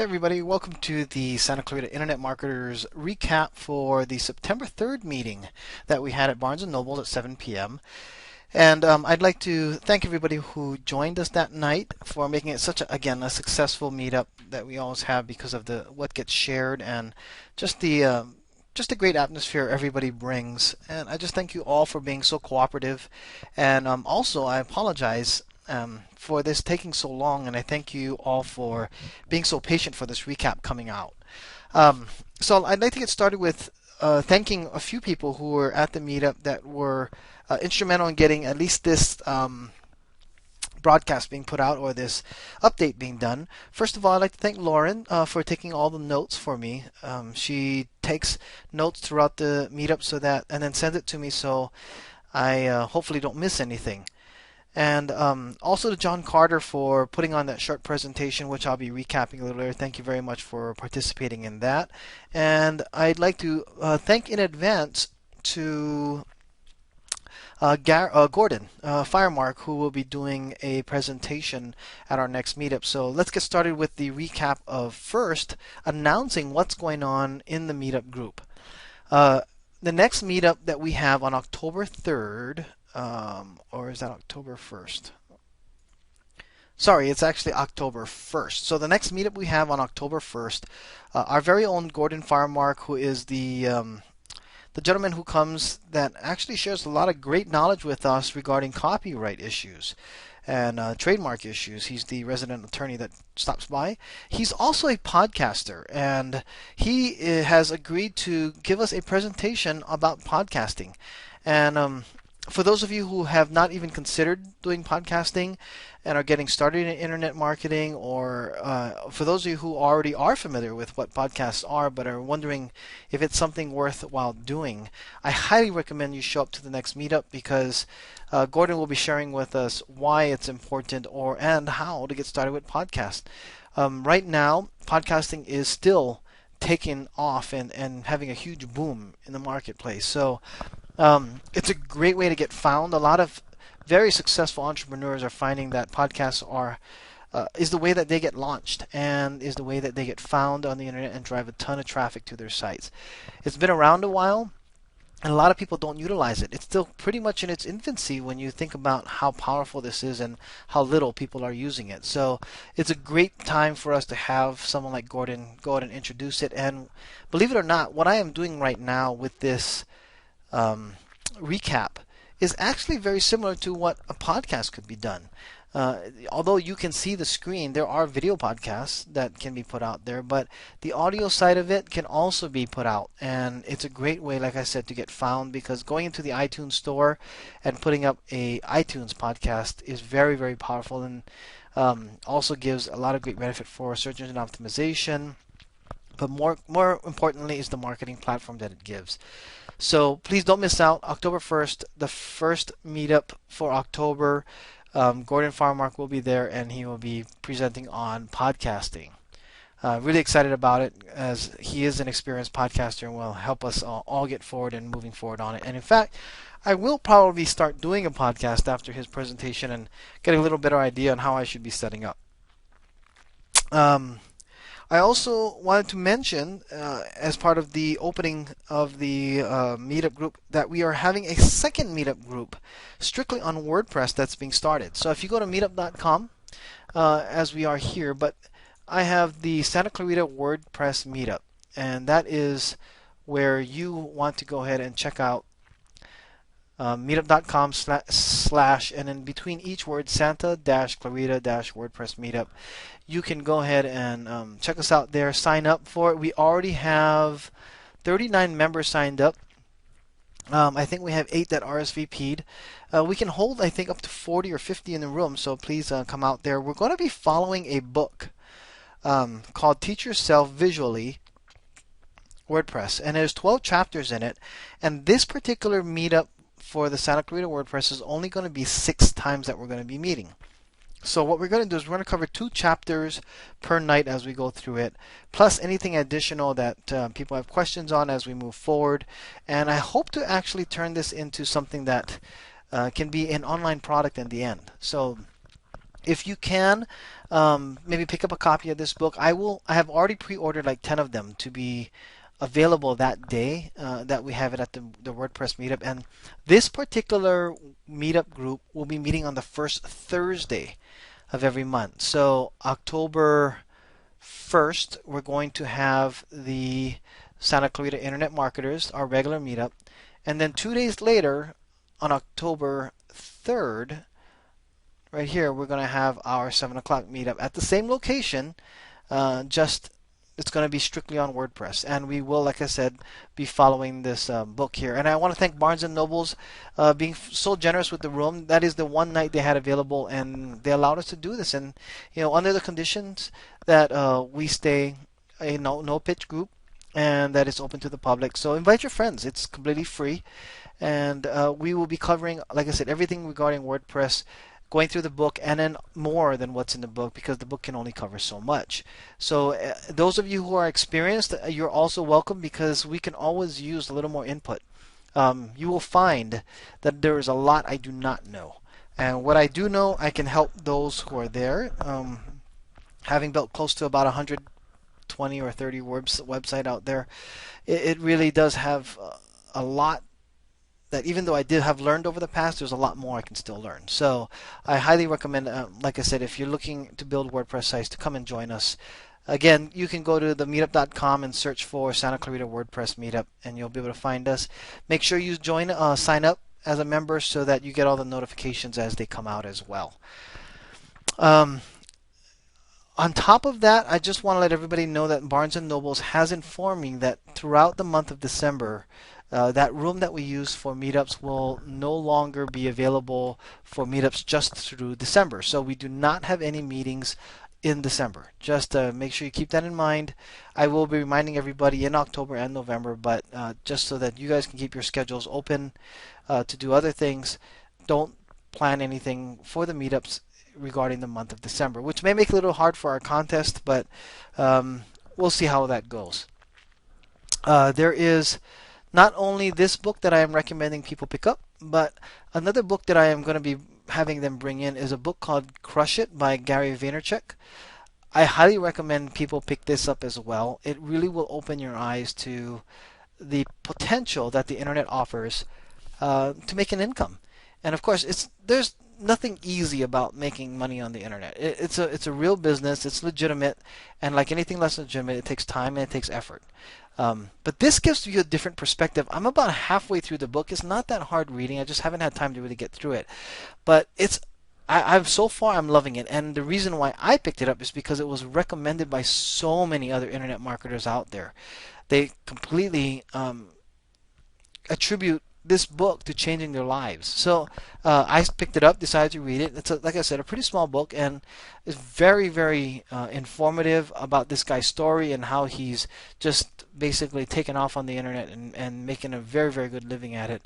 Hey everybody, welcome to the Santa Clarita Internet Marketers recap for the September 3rd meeting that we had at Barnes & Noble at 7 p.m. And I'd like to thank everybody who joined us that night for making it such a successful meetup that we always have because of the what gets shared and just the great atmosphere everybody brings. And I just thank you all for being so cooperative. And also, I apologize for this taking so long, and I thank you all for being so patient for this recap coming out. So I'd like to get started with thanking a few people who were at the meetup that were instrumental in getting at least this broadcast being put out or this update being done. First of all, I'd like to thank Lauren for taking all the notes for me. She takes notes throughout the meetup and then sends it to me so I hopefully don't miss anything. And also to John Carter for putting on that short presentation, which I'll be recapping a little later. Thank you very much for participating in that. And I'd like to thank in advance to Gordon Firemark, who will be doing a presentation at our next meetup. So let's get started with the recap of first announcing what's going on in the meetup group. The next meetup that we have on October 3rd, or is that October 1st? Sorry, it's actually October 1st. So the next meetup we have on October 1st, our very own Gordon Firemark, who is the gentleman who comes that actually shares a lot of great knowledge with us regarding copyright issues and trademark issues. He's the resident attorney that stops by. He's also a podcaster, and he has agreed to give us a presentation about podcasting. And for those of you who have not even considered doing podcasting and are getting started in internet marketing, or for those of you who already are familiar with what podcasts are but are wondering if it's something worthwhile doing, I highly recommend you show up to the next meetup because Gordon will be sharing with us why it's important and how to get started with podcasts. Right now, podcasting is still taking off and having a huge boom in the marketplace. So it's a great way to get found. A lot of very successful entrepreneurs are finding that podcasts is the way that they get launched and is the way that they get found on the internet and drive a ton of traffic to their sites. It's been around a while, and a lot of people don't utilize it. It's still pretty much in its infancy when you think about how powerful this is and how little people are using it. So it's a great time for us to have someone like Gordon go out and introduce it. And believe it or not, what I am doing right now with this recap is actually very similar to what a podcast could be done. Although you can see the screen, there are video podcasts that can be put out there, but the audio side of it can also be put out. And it's a great way, like I said, to get found, because going into the iTunes store and putting up a iTunes podcast is very, very powerful, and also gives a lot of great benefit for search engine optimization. But more importantly is the marketing platform that it gives. So please don't miss out. October 1st, the first meetup for October. Gordon Firemark will be there, and he will be presenting on podcasting. Really excited about it, as he is an experienced podcaster and will help us all get forward and moving forward on it. And in fact, I will probably start doing a podcast after his presentation and get a little better idea on how I should be setting up. I also wanted to mention, as part of the opening of the meetup group, that we are having a second meetup group strictly on WordPress that's being started. So if you go to meetup.com, as we are here, but I have the Santa Clarita WordPress meetup, and that is where you want to go ahead and check out meetup.com / and in between each word, Santa-Clarita-WordPress meetup. You can go ahead and check us out there, sign up for it. We already have 39 members signed up. I think we have 8 that RSVP'd. We can hold, I think, up to 40 or 50 in the room, so please come out there. We're going to be following a book called Teach Yourself Visually WordPress, and there's 12 chapters in it. And this particular meetup for the Santa Clarita WordPress is only going to be 6 times that we're going to be meeting. So what we're going to do is we're going to cover 2 chapters per night as we go through it, plus anything additional that people have questions on as we move forward. And I hope to actually turn this into something that can be an online product in the end. So If you can, maybe pick up a copy of this book. I have already pre-ordered like 10 of them to be available that day that we have it at the WordPress meetup. And this particular meetup group will be meeting on the first Thursday of every month. So October 1st, we're going to have the Santa Clarita Internet Marketers, our regular meetup. And then 2 days later, on October 3rd, right here, we're going to have our 7 o'clock meetup at the same location, just it's going to be strictly on WordPress. And we will, like I said, be following this book here. And I want to thank Barnes & Noble's being so generous with the room. That is the one night they had available, and they allowed us to do this. And, under the conditions that we stay a no pitch group and that it's open to the public. So invite your friends. It's completely free. And we will be covering, like I said, everything regarding WordPress, going through the book, and then more than what's in the book, because the book can only cover so much. So those of you who are experienced, you're also welcome, because we can always use a little more input. You will find that there is a lot I do not know. And what I do know, I can help those who are there. Having built close to about 120 or 30 website out there, it really does have a lot that, even though I did have learned over the past, there's a lot more I can still learn. So I highly recommend, like I said, if you're looking to build WordPress sites, to come and join us. Again, you can go to the meetup.com and search for Santa Clarita WordPress Meetup, and you'll be able to find us. Make sure you sign up as a member so that you get all the notifications as they come out as well. On top of that, I just want to let everybody know that Barnes & Noble has informed me that throughout the month of December, that room that we use for meetups will no longer be available for meetups just through December. So we do not have any meetings in December. Just make sure you keep that in mind. I will be reminding everybody in October and November, but just so that you guys can keep your schedules open to do other things, don't plan anything for the meetups regarding the month of December, which may make it a little hard for our contest, but we'll see how that goes. There is not only this book that I am recommending people pick up, but another book that I am going to be having them bring in is a book called Crush It by Gary Vaynerchuk. I highly recommend people pick this up as well. It really will open your eyes to the potential that the internet offers to make an income. And of course, there's nothing easy about making money on the internet. It's a real business. It's legitimate, and like anything less legitimate, it takes time and it takes effort. But this gives you a different perspective. I'm about halfway through the book. It's not that hard reading. I just haven't had time to really get through it. But I'm so far I'm loving it. And the reason why I picked it up is because it was recommended by so many other internet marketers out there. They completely attribute this book to changing their lives. So I picked it up, decided to read it. It's like I said, a pretty small book, and it's very, very informative about this guy's story and how he's just basically taken off on the internet and making a very, very good living at it,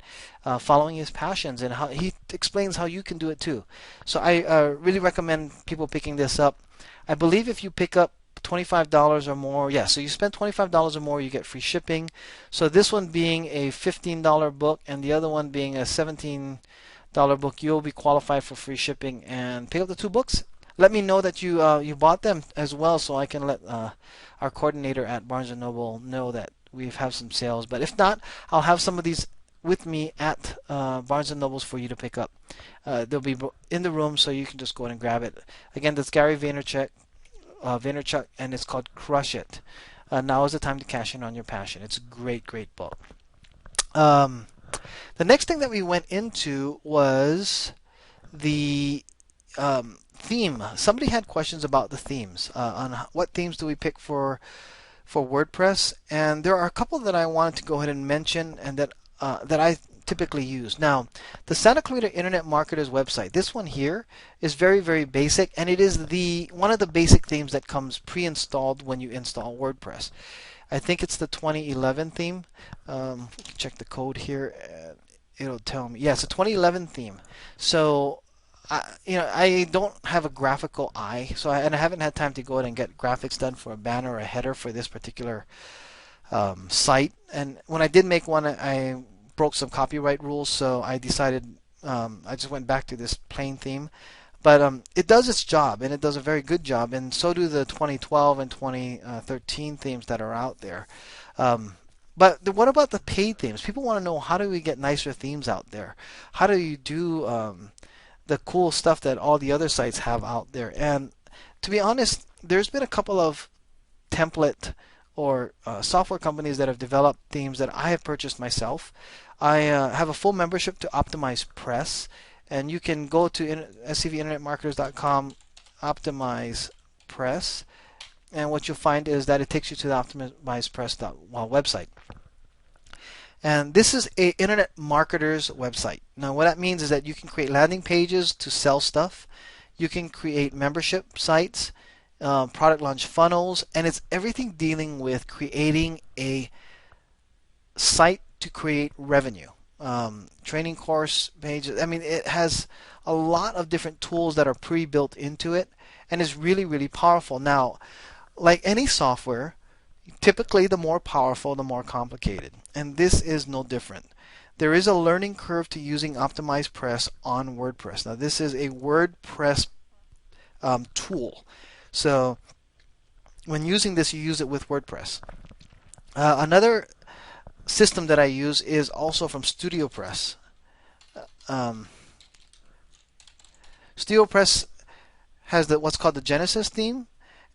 following his passions, and how he explains how you can do it too. So I really recommend people picking this up. I believe if you pick up $25 or more, so you spend $25 or more, you get free shipping. So this one being a $15 book and the other one being a $17 book, you'll be qualified for free shipping. And pick up the two books. Let me know that you bought them as well, so I can let our coordinator at Barnes & Noble know that we have some sales. But if not, I'll have some of these with me at Barnes & Noble's for you to pick up. They'll be in the room, so you can just go in and grab it. Again, that's Gary Vaynerchuk, and it's called Crush It. Now is the time to cash in on your passion. It's a great, great book. The next thing that we went into was the theme. Somebody had questions about the themes, on what themes do we pick for WordPress, and there are a couple that I wanted to go ahead and mention, and that I typically use. Now, the Santa Clarita Internet Marketers website, this one here is very, very basic, and it is one of the basic themes that comes pre-installed when you install WordPress. I think it's the 2011 theme. Check the code here. It'll tell me. Yeah, it's a 2011 theme. So, I don't have a graphical eye, and I haven't had time to go ahead and get graphics done for a banner or a header for this particular site. And when I did make one, I broke some copyright rules, so I decided I just went back to this plain theme. But it does its job, and it does a very good job, and so do the 2012 and 2013 themes that are out there. What about the paid themes? People want to know, how do we get nicer themes out there? How do you do the cool stuff that all the other sites have out there? And to be honest, there's been a couple of template or software companies that have developed themes that I have purchased myself. I have a full membership to Optimize Press, and you can go to scvinternetmarketers.com, Optimize Press, and what you'll find is that it takes you to the Optimize Press website. And this is a internet marketers website. Now what that means is that you can create landing pages to sell stuff. You can create membership sites, product launch funnels, and it's everything dealing with creating a site to create revenue. Training course pages. I mean, it has a lot of different tools that are pre-built into it, and it's really, really powerful. Now, like any software, typically the more powerful, the more complicated, and this is no different. There is a learning curve to using Optimize Press on WordPress. Now, this is a WordPress tool, so when using this, you use it with WordPress. Another system that I use is also from StudioPress. StudioPress has what's called the Genesis theme,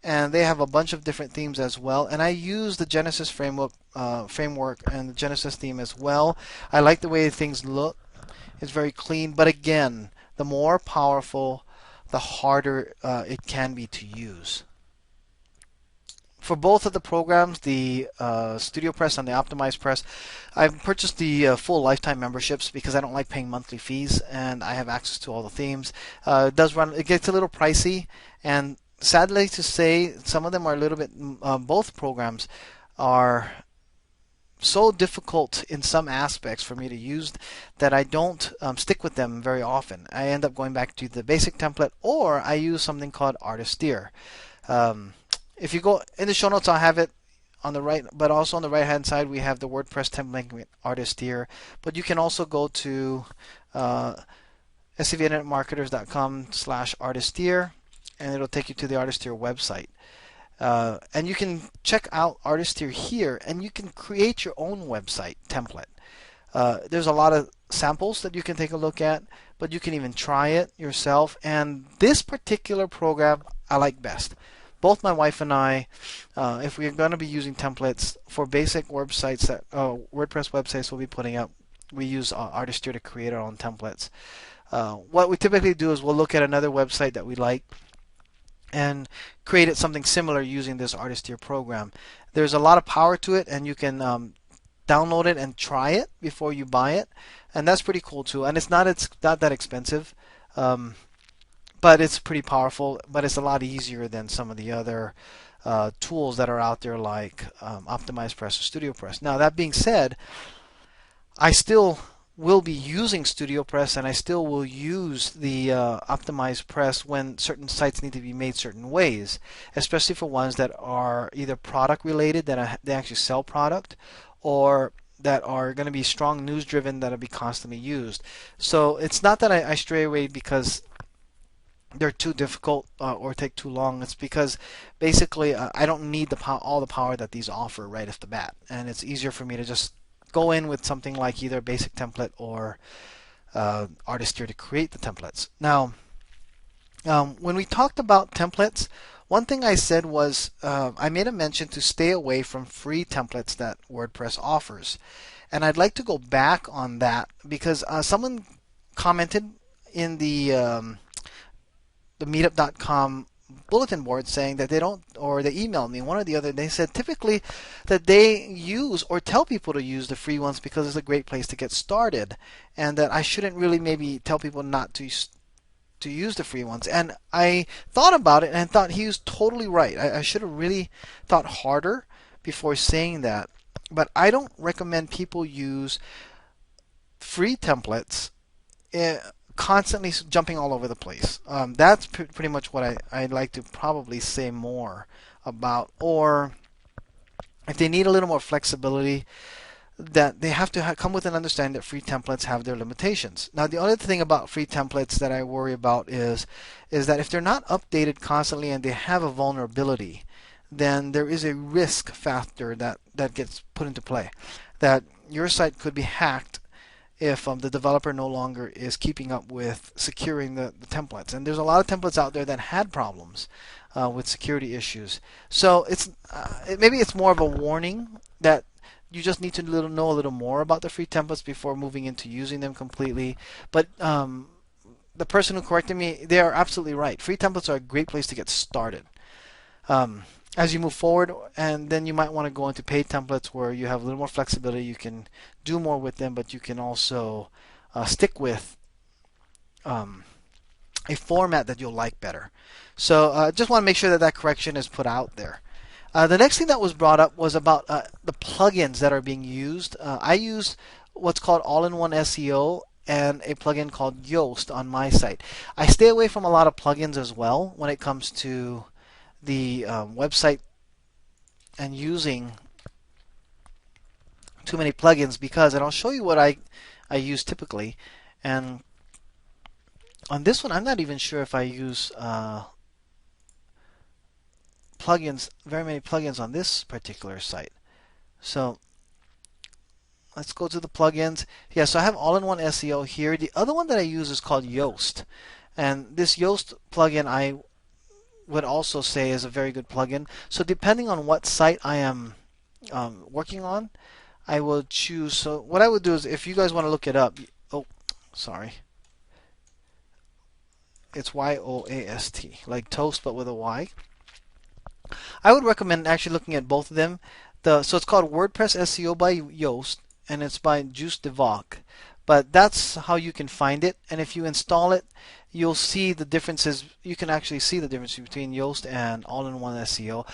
and they have a bunch of different themes as well. And I use the Genesis framework and the Genesis theme as well. I like the way things look. It's very clean, but again, the more powerful, the harder it can be to use. For both of the programs, the StudioPress and the Optimize Press, I've purchased the full lifetime memberships because I don't like paying monthly fees, and I have access to all the themes. It gets a little pricey, and sadly to say, some of them are a little bit, both programs are so difficult in some aspects for me to use that I don't stick with them very often. I end up going back to the basic template, or I use something called Artisteer. If you go in the show notes, I'll have it on the right, but also on the right hand side we have the WordPress template Artisteer. But you can also go to scvinternetmarketers.com/Artisteer, and it'll take you to the Artisteer website. And you can check out Artisteer here, and you can create your own website template. There's a lot of samples that you can take a look at, but you can even try it yourself. And this particular program I like best. Both my wife and I, if we're going to be using templates for basic websites that WordPress websites we'll be putting up, we use Artisteer to create our own templates. What we typically do is we'll look at another website that we like and create it something similar using this Artisteer program. There's a lot of power to it, and you can download it and try it before you buy it, and that's pretty cool too. And it's not that expensive. But it's pretty powerful, but it's a lot easier than some of the other tools that are out there like Optimize Press or StudioPress. Now, that being said, I still will be using StudioPress, and I still will use the Optimize Press when certain sites need to be made certain ways, especially for ones that are either product related, that they actually sell product, or that are going to be strong news driven, that'll be constantly used. So it's not that I stray away because they're too difficult or take too long. It's because basically I don't need all the power that these offer right off the bat, and it's easier for me to just go in with something like either a basic template or Artisteer to create the templates. Now, when we talked about templates, one thing I said was I made a mention to stay away from free templates that WordPress offers, and I'd like to go back on that because someone commented in the meetup.com bulletin board saying that they don't, or they emailed me, one or the other. They said typically that they use or tell people to use the free ones because it's a great place to get started, and that I shouldn't really maybe tell people not to use the free ones. And I thought about it and thought he was totally right. I should have really thought harder before saying that. But I don't recommend people use free templates constantly jumping all over the place. That's pretty much what I'd like to probably say more about. Or if they need a little more flexibility, that they have to come with an understanding that free templates have their limitations. Now, the other thing about free templates that I worry about is that if they're not updated constantly and they have a vulnerability, then there is a risk factor that gets put into play, that your site could be hacked if the developer no longer is keeping up with securing the templates. And there's a lot of templates out there that had problems with security issues. So maybe it's more of a warning that you just need to know a little more about the free templates before moving into using them completely. But the person who corrected me, they are absolutely right. Free templates are a great place to get started. As you move forward, and then you might want to go into paid templates where you have a little more flexibility. You can do more with them, but you can also stick with a format that you'll like better. So just want to make sure that that correction is put out there. The next thing that was brought up was about the plugins that are being used. I use what's called all-in-one SEO and a plugin called Yoast on my site. I stay away from a lot of plugins as well when it comes to the website and using too many plugins, because, and I'll show you what I use typically. And on this one, I'm not even sure if I use plugins, very many plugins on this particular site. So let's go to the plugins. Yeah, so I have all-in-one SEO here. The other one that I use is called Yoast, and this Yoast plugin I would also say is a very good plugin. So depending on what site I am working on, I will choose. So what I would do is, if you guys want to look it up, oh, sorry, it's Yoast, like toast but with a Y. I would recommend actually looking at both of them. So it's called WordPress SEO by Yoast, and it's by Juice Devock. But that's how you can find it. And if you install it, you'll see the differences. You can actually see the difference between Yoast and all-in-one SEO.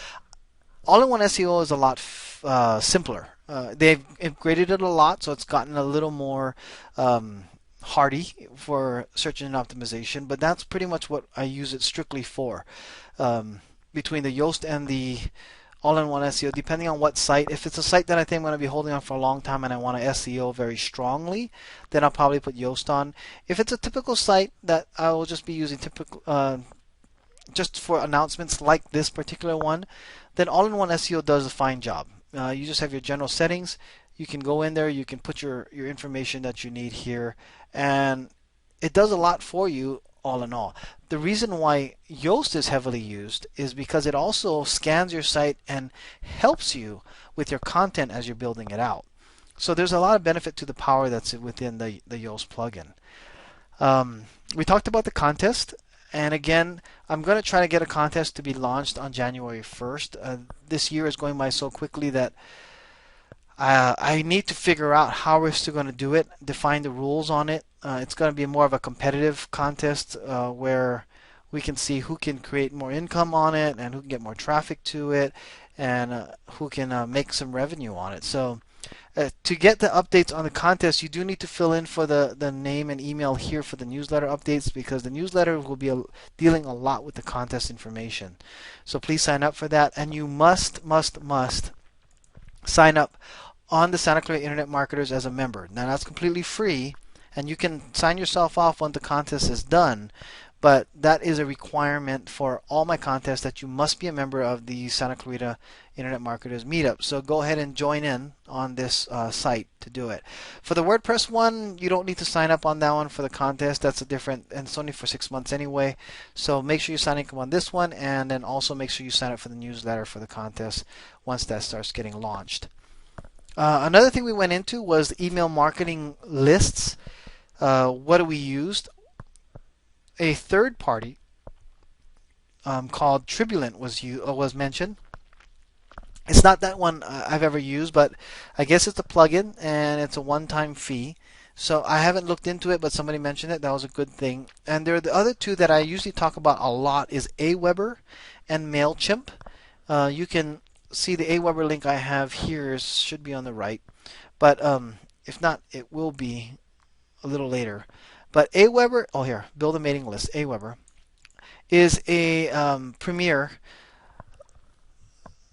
All-in-one SEO is a lot simpler. They've upgraded it a lot, so it's gotten a little more hardy for search engine optimization. But that's pretty much what I use it strictly for. Between the Yoast and the all-in-one SEO, depending on what site. If it's a site that I think I'm going to be holding on for a long time and I want to SEO very strongly, then I'll probably put Yoast on. If it's a typical site that I will just be using just for announcements like this particular one, then all-in-one SEO does a fine job. You just have your general settings. You can go in there, you can put your information that you need here, and it does a lot for you all in all. The reason why Yoast is heavily used is because it also scans your site and helps you with your content as you're building it out. So there's a lot of benefit to the power that's within the Yoast plugin. We talked about the contest, and again, I'm going to try to get a contest to be launched on January 1st. This year is going by so quickly that I need to figure out how we're still going to do it, define the rules on it. It's going to be more of a competitive contest where we can see who can create more income on it and who can get more traffic to it and who can make some revenue on it. So to get the updates on the contest, you do need to fill in for the name and email here for the newsletter updates, because the newsletter will be dealing a lot with the contest information. So please sign up for that, and you must sign up on the Santa Clara Internet Marketers as a member. Now that's completely free, and you can sign yourself off when the contest is done, but that is a requirement for all my contests, that you must be a member of the Santa Clarita Internet Marketers Meetup. So go ahead and join in on this site to do it. For the WordPress one, you don't need to sign up on that one for the contest. That's a different, and it's only for 6 months anyway. So make sure you sign up on this one, and then also make sure you sign up for the newsletter for the contest once that starts getting launched. Another thing we went into was email marketing lists. What do we used? A third party called Tribulent was mentioned. It's not that one I've ever used, but I guess it's a plugin and it's a one-time fee. So I haven't looked into it, but somebody mentioned it. That was a good thing. And there are the other two that I usually talk about a lot is Aweber and MailChimp. You can see the Aweber link I have here should be on the right, but if not, it will be a little later. But Aweber, oh here, build a mailing list. Aweber is a premier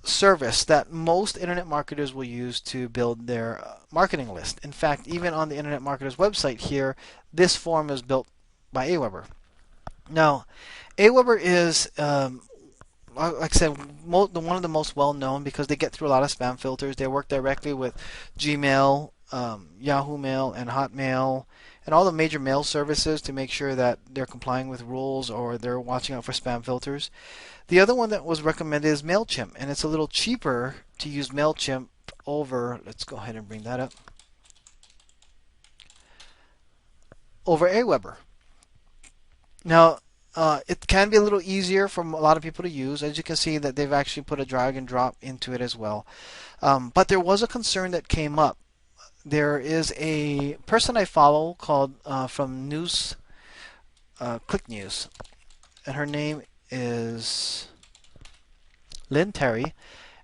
service that most internet marketers will use to build their marketing list. In fact, even on the Internet Marketers website here, this form is built by Aweber. Now, Aweber is, like I said, one of the most well-known because they get through a lot of spam filters. They work directly with Gmail, Yahoo Mail, and Hotmail, and all the major mail services to make sure that they're complying with rules or they're watching out for spam filters. The other one that was recommended is MailChimp, and it's a little cheaper to use MailChimp over, let's go ahead and bring that up, over Aweber. Now, it can be a little easier for a lot of people to use. As you can see that they've actually put a drag and drop into it as well. But there was a concern that came up. There is a person I follow called from News, Click News, and her name is Lynn Terry,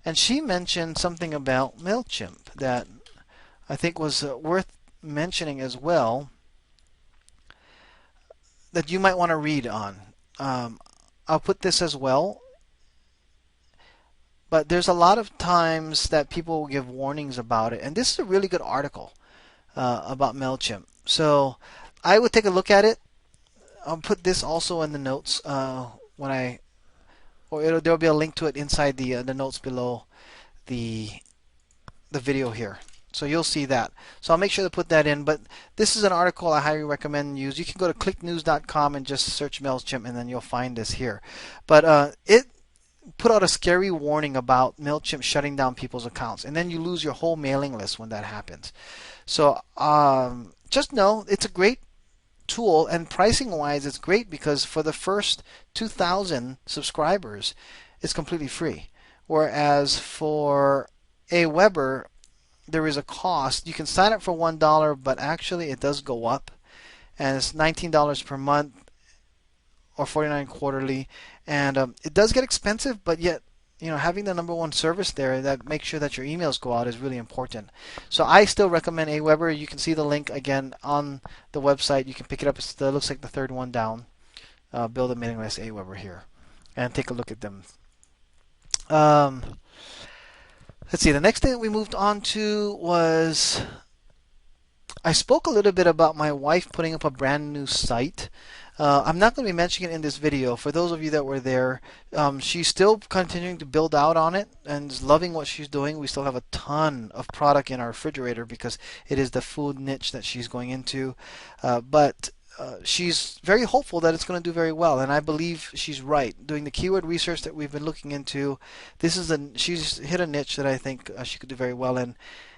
and she mentioned something about MailChimp that I think was worth mentioning as well, that you might want to read on. I'll put this as well, but there's a lot of times that people will give warnings about it, and this is a really good article about MailChimp. So I would take a look at it. I'll put this also in the notes when I, or there'll be a link to it inside the notes below the video here. So you'll see that. So I'll make sure to put that in. But this is an article I highly recommend use. You can go to clicknews.com and just search MailChimp, and then you'll find this here. But it put out a scary warning about MailChimp shutting down people's accounts, and then you lose your whole mailing list when that happens. So just know it's a great tool, and pricing wise it's great because for the first 2,000 subscribers it's completely free, whereas for Aweber there is a cost. You can sign up for $1, but actually it does go up, and it's $19 per month or $49 quarterly, and it does get expensive, but yet having the #1 service there that makes sure that your emails go out is really important. So I still recommend Aweber. You can see the link again on the website. You can pick it up. It looks like the third one down. Build a mailing list Aweber here, and take a look at them. Let's see. The next thing that we moved on to was I spoke a little bit about my wife putting up a brand new site. I'm not going to be mentioning it in this video. For those of you that were there, she's still continuing to build out on it and is loving what she's doing. We still have a ton of product in our refrigerator because it is the food niche that she's going into. But she's very hopeful that it's going to do very well, and I believe she's right. Doing the keyword research that we've been looking into, she's hit a niche that I think she could do very well in,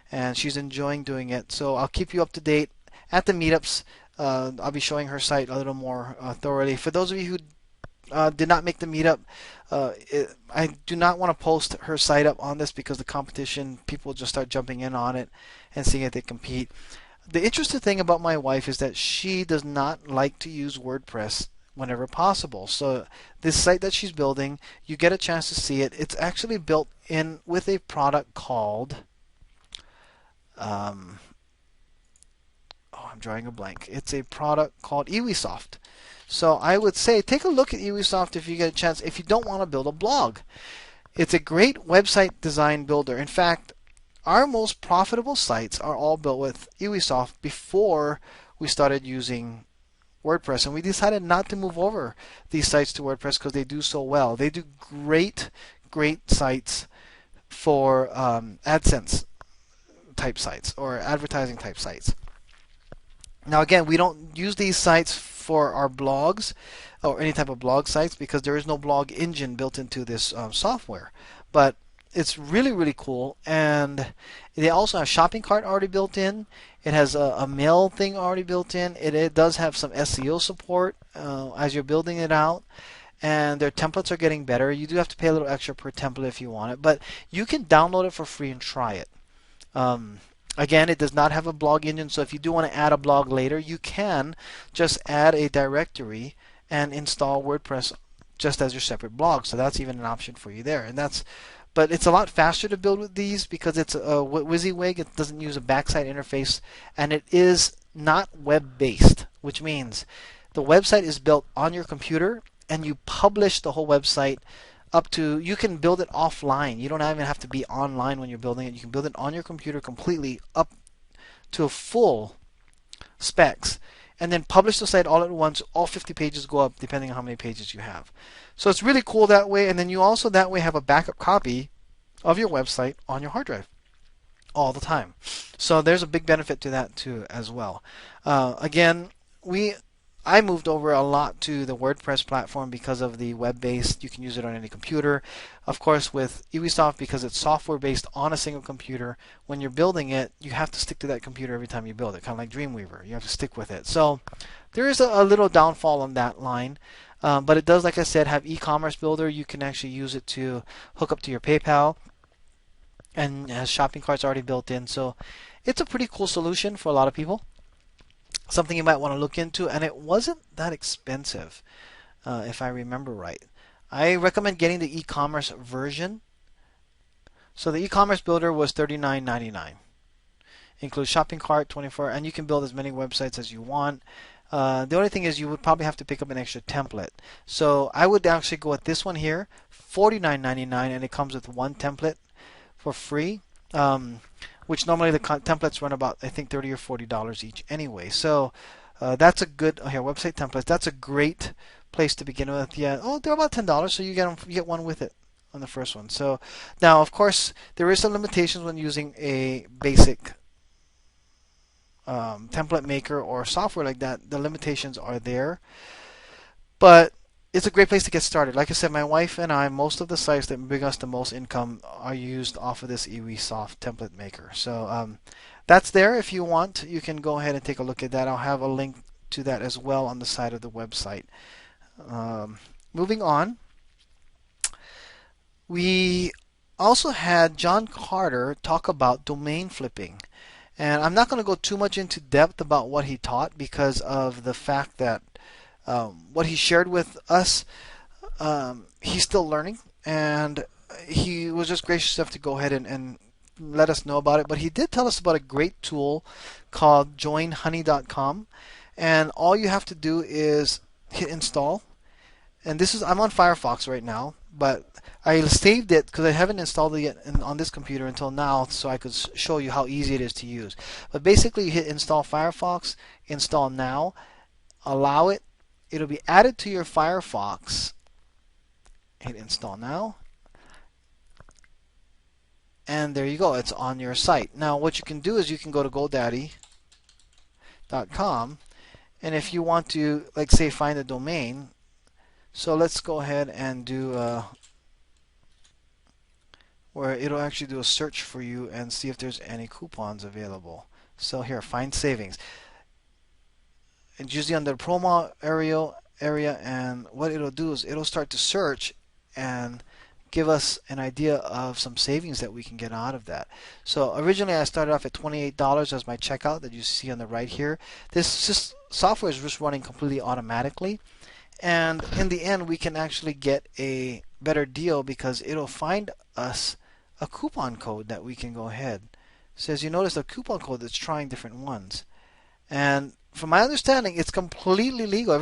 and she's enjoying doing it. So I'll keep you up to date at the meetups. I'll be showing her site a little more thoroughly. For those of you who did not make the meetup, I do not want to post her site up on this because the competition, people just start jumping in on it and seeing if they compete. The interesting thing about my wife is that she does not like to use WordPress whenever possible. So this site that she's building, you get a chance to see it. It's actually built in with a product called I'm drawing a blank. It's a product called Ewesoft. So I would say take a look at Ewesoft if you get a chance, if you don't want to build a blog. It's a great website design builder. In fact, our most profitable sites are all built with Ewesoft before we started using WordPress, and we decided not to move over these sites to WordPress because they do so well. They do great sites for AdSense type sites or advertising type sites. Now again, we don't use these sites for our blogs or any type of blog sites because there is no blog engine built into this software. But it's really cool, and they also have shopping cart already built in. It has a mail thing already built in. It does have some SEO support as you're building it out, and their templates are getting better. You do have to pay a little extra per template if you want it, but you can download it for free and try it. Again, it does not have a blog engine, so if you do want to add a blog later, you can just add a directory and install WordPress just as your separate blog. So that's even an option for you there, but it's a lot faster to build with these because it's a WYSIWYG. It doesn't use a backside interface, and it is not web-based, which means the website is built on your computer, and you publish the whole website up to, you can build it offline. You don't even have to be online when you're building it. You can build it on your computer completely up to a full specs, and then publish the site all at once. All 50 pages go up depending on how many pages you have. So it's really cool that way, and then you also that way have a backup copy of your website on your hard drive all the time. So there's a big benefit to that too as well. Again, I moved over a lot to the WordPress platform because of the web-based. You can use it on any computer. Of course, with EWISoft, because it's software-based on a single computer, when you're building it, you have to stick to that computer every time you build it, kind of like Dreamweaver. You have to stick with it. So there is a little downfall on that line. But it does, like I said, have e-commerce builder. You can actually use it to hook up to your PayPal, and has shopping carts already built in. So it's a pretty cool solution for a lot of people. Something you might want to look into, and it wasn't that expensive, if I remember right. I recommend getting the e-commerce version. So the e-commerce builder was $39.99. Includes shopping cart, 24, and you can build as many websites as you want. The only thing is you would probably have to pick up an extra template. So I would actually go with this one here, $49.99, and it comes with one template for free. Which normally the templates run about, I think, $30 or $40 each anyway. So that's a good, here, website templates. That's a great place to begin with. Yeah, they're about $10, so you get one with it on the first one. So now, of course, there is some limitations when using a basic template maker or software like that. The limitations are there, but it's a great place to get started. Like I said, my wife and I, most of the sites that bring us the most income are used off of this EWISoft template maker. So that's there. If you want, you can go ahead and take a look at that. I'll have a link to that as well on the side of the website. Moving on, we also had John Carter talk about domain flipping. And I'm not going to go too much into depth about what he taught because of the fact that what he shared with us, he's still learning, and he was just gracious enough to go ahead and let us know about it. But he did tell us about a great tool called joinhoney.com, and all you have to do is hit install. And I'm on Firefox right now, but I saved it because I haven't installed it yet on this computer until now, so I could show you how easy it is to use. But basically, you hit install Firefox, install now, allow it. It'll be added to your Firefox. Hit install now. And there you go. It's on your site. Now what you can do is you can go to GoDaddy.com, and if you want to, like, say, find a domain. So let's go ahead and do where it'll actually do a search for you and see if there's any coupons available. So here, find savings. It's usually under the promo area, and what it'll do is it'll start to search and give us an idea of some savings that we can get out of that. So originally I started off at $28 as my checkout that you see on the right here. This software is just running completely automatically, and in the end we can actually get a better deal because it'll find us a coupon code that we can go ahead. It says, you notice the coupon code that's trying different ones, and from my understanding, it's completely legal.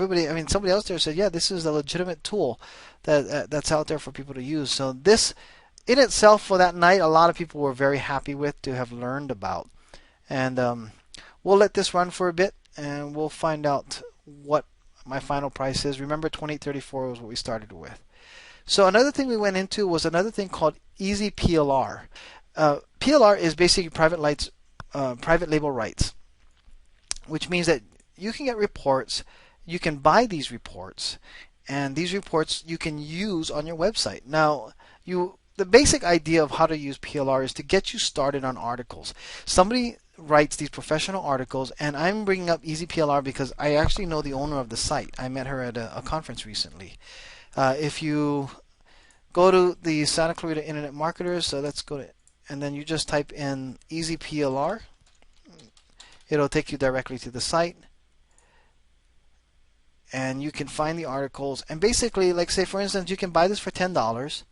Somebody else there said, yeah, this is a legitimate tool that's out there for people to use. So this, in itself, for that night, a lot of people were very happy with to have learned about. And we'll let this run for a bit, and we'll find out what my final price is. Remember, $28.34 was what we started with. So another thing we went into was another thing called Easy PLR. PLR is basically private label rights, which means that you can get reports, you can buy these reports, and these reports you can use on your website. Now, the basic idea of how to use PLR is to get you started on articles. Somebody writes these professional articles, and I'm bringing up Easy PLR because I actually know the owner of the site. I met her at a conference recently. If you go to the Santa Clarita Internet Marketers, so let's go to, and then you just type in Easy PLR. It'll take you directly to the site, and you can find the articles. And basically, like, say for instance, you can buy this for $10.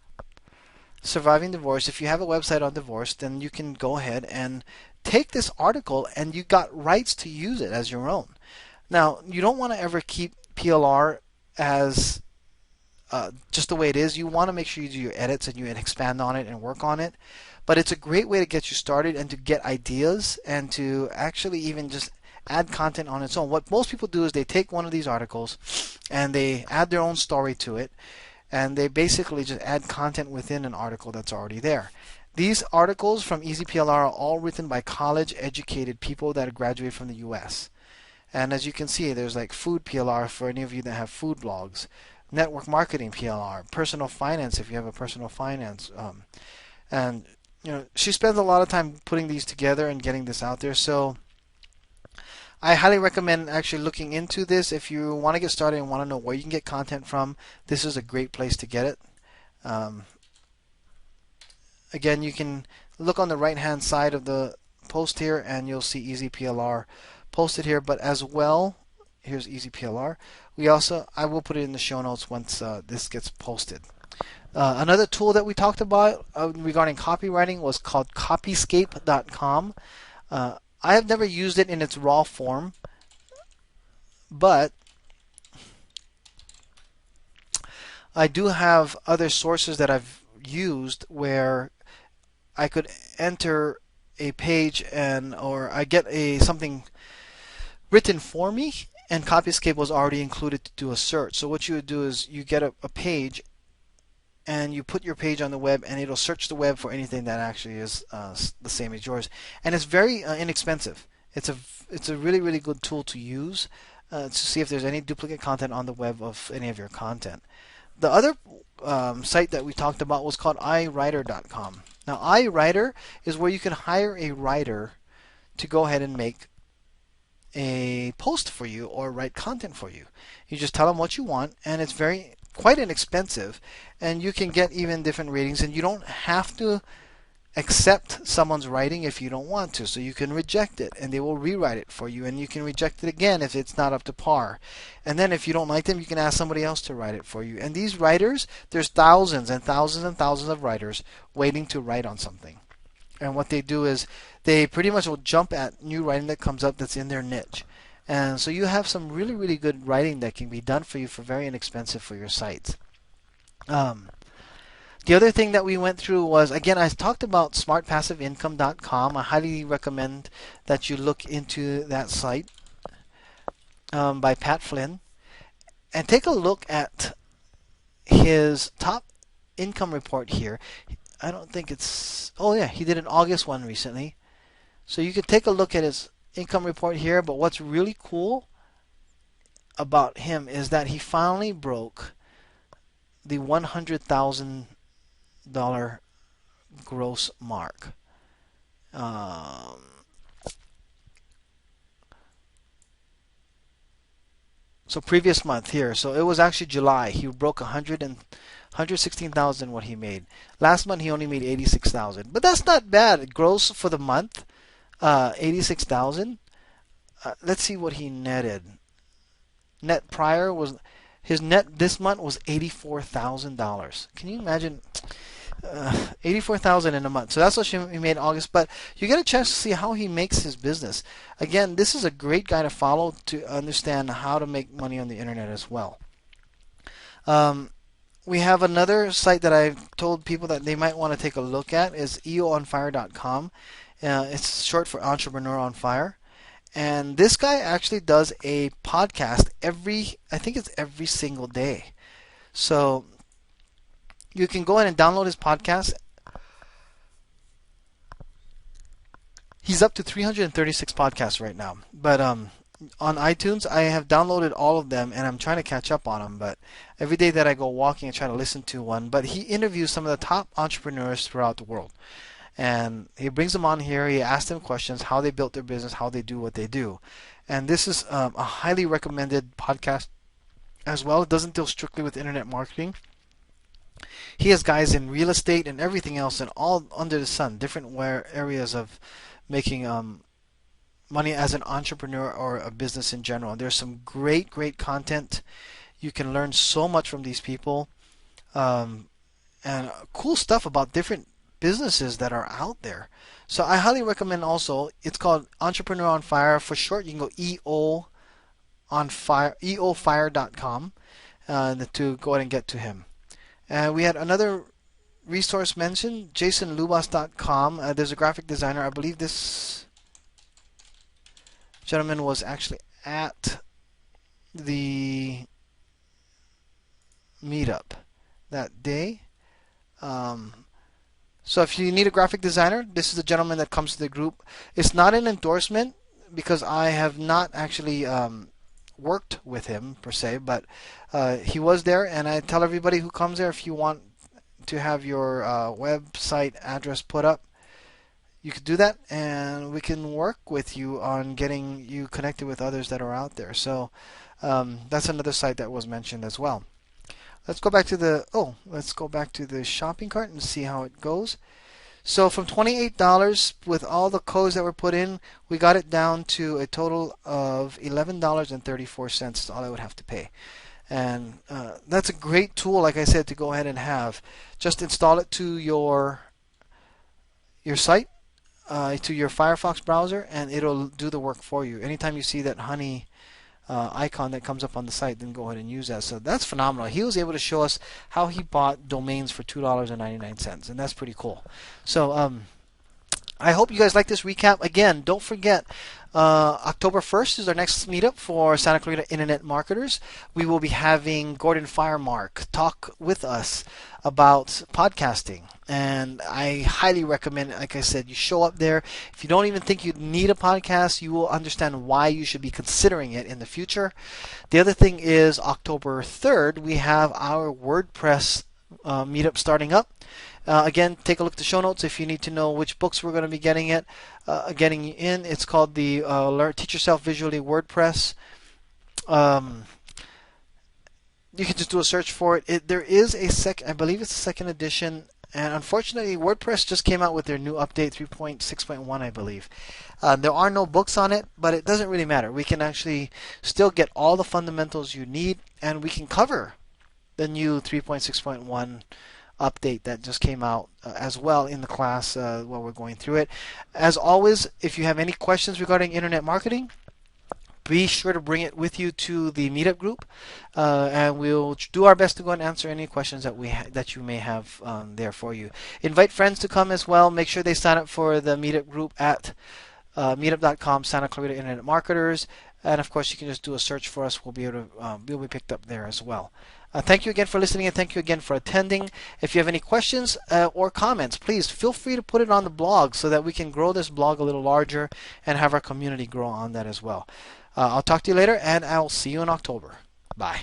Surviving divorce. If you have a website on divorce, then you can go ahead and take this article, and you got rights to use it as your own. Now, you don't want to ever keep PLR as just the way it is. You want to make sure you do your edits and you expand on it and work on it. But it's a great way to get you started and to get ideas and to actually even just add content on its own. What most people do is they take one of these articles and they add their own story to it, and they basically just add content within an article that's already there. These articles from EasyPLR are all written by college educated people that graduated from the US. And as you can see, there's like food PLR for any of you that have food blogs, network marketing PLR, personal finance if you have a personal finance. And she spends a lot of time putting these together and getting this out there. So I highly recommend actually looking into this. If you want to get started and want to know where you can get content from, this is a great place to get it. Again, you can look on the right hand side of the post here and you'll see EasyPLR posted here, but as well, here's EasyPLR. I will put it in the show notes once this gets posted. Another tool that we talked about regarding copywriting was called copyscape.com. I have never used it in its raw form, but I do have other sources that I've used where I could enter a page or I get something written for me, and Copyscape was already included to do a search. So what you would do is you get a page and you put your page on the web and it'll search the web for anything that actually is the same as yours. And it's very inexpensive. It's a really, really good tool to use to see if there's any duplicate content on the web of any of your content. The other site that we talked about was called iWriter.com. Now iWriter is where you can hire a writer to go ahead and make a post for you or write content for you. You just tell them what you want, and it's quite inexpensive, and you can get even different ratings, and you don't have to accept someone's writing if you don't want to. So you can reject it and they will rewrite it for you, and you can reject it again if it's not up to par. And then if you don't like them, you can ask somebody else to write it for you. And these writers, there's thousands and thousands and thousands of writers waiting to write on something. And what they do is they pretty much will jump at new writing that comes up that's in their niche. And so you have some really, really good writing that can be done for you for very inexpensive for your sites. The other thing that we went through was, again, I talked about smartpassiveincome.com. I highly recommend that you look into that site by Pat Flynn and take a look at his top income report here. I don't think it's, oh yeah, he did an August one recently. So you could take a look at his income report here, but what's really cool about him is that he finally broke the $100,000 gross mark. So previous month here, so it was actually July. He broke 116,000 what he made. Last month he only made 86,000, but that's not bad. Gross for the month, 86,000. Let's see what he netted. Net prior was his net this month was $84,000. Can you imagine? 84,000 in a month. So that's what he made in August. But you get a chance to see how he makes his business. Again, this is a great guy to follow to understand how to make money on the internet as well. We have another site that I've told people that they might want to take a look at is eoonfire.com. It's short for Entrepreneur on Fire. And this guy actually does a podcast I think it's every single day. So you can go ahead and download his podcast. He's up to 336 podcasts right now. But on iTunes, I have downloaded all of them, and I'm trying to catch up on them. But every day that I go walking, I try to listen to one. But he interviews some of the top entrepreneurs throughout the world. And he brings them on here. He asks them questions, how they built their business, how they do what they do. And this is a highly recommended podcast as well. It doesn't deal strictly with internet marketing. He has guys in real estate and everything else and all under the sun, different areas of making money as an entrepreneur or a business in general. And there's some great, great content. You can learn so much from these people. And cool stuff about different businesses that are out there. So I highly recommend also, it's called Entrepreneur on Fire. For short, you can go eofire.com. to go ahead and get to him. And we had another resource mentioned, jasonlubas.com. There's a graphic designer. I believe this gentleman was actually at the meetup that day. So if you need a graphic designer, this is the gentleman that comes to the group. It's not an endorsement because I have not actually worked with him per se, but he was there, and I tell everybody who comes there, if you want to have your website address put up, you could do that, and we can work with you on getting you connected with others that are out there. So that's another site that was mentioned as well. Let's go back to the shopping cart and see how it goes. So from $28 with all the codes that were put in, we got it down to a total of $11.34. That's all I would have to pay. And that's a great tool, like I said, to go ahead and have. Just install it to your site, to your Firefox browser, and it'll do the work for you. Anytime you see that honey icon that comes up on the site, then go ahead and use that. So that's phenomenal. He was able to show us how he bought domains for $2.99, and that's pretty cool. So I hope you guys like this recap. Again, don't forget, October 1st is our next meetup for Santa Clarita Internet Marketers. We will be having Gordon Firemark talk with us about podcasting. And I highly recommend, like I said, you show up there. If you don't even think you need a podcast, you will understand why you should be considering it in the future. The other thing is October 3rd, we have our WordPress meetup starting up. Again, take a look at the show notes if you need to know which books we're going to be getting in. It's called the Teach Yourself Visually WordPress. You can just do a search for it. There is I believe it's a second edition, and unfortunately, WordPress just came out with their new update 3.6.1, I believe. There are no books on it, but it doesn't really matter. We can actually still get all the fundamentals you need, and we can cover the new 3.6.1 update that just came out as well in the class while we're going through it. As always, if you have any questions regarding internet marketing, be sure to bring it with you to the meetup group, and we'll do our best to go and answer any questions that you may have there for you. Invite friends to come as well. Make sure they sign up for the meetup group at meetup.com, Santa Clarita Internet Marketers, and of course you can just do a search for us. We'll be picked up there as well. Thank you again for listening, and thank you again for attending. If you have any questions or comments, please feel free to put it on the blog so that we can grow this blog a little larger and have our community grow on that as well. I'll talk to you later, and I'll see you in October. Bye.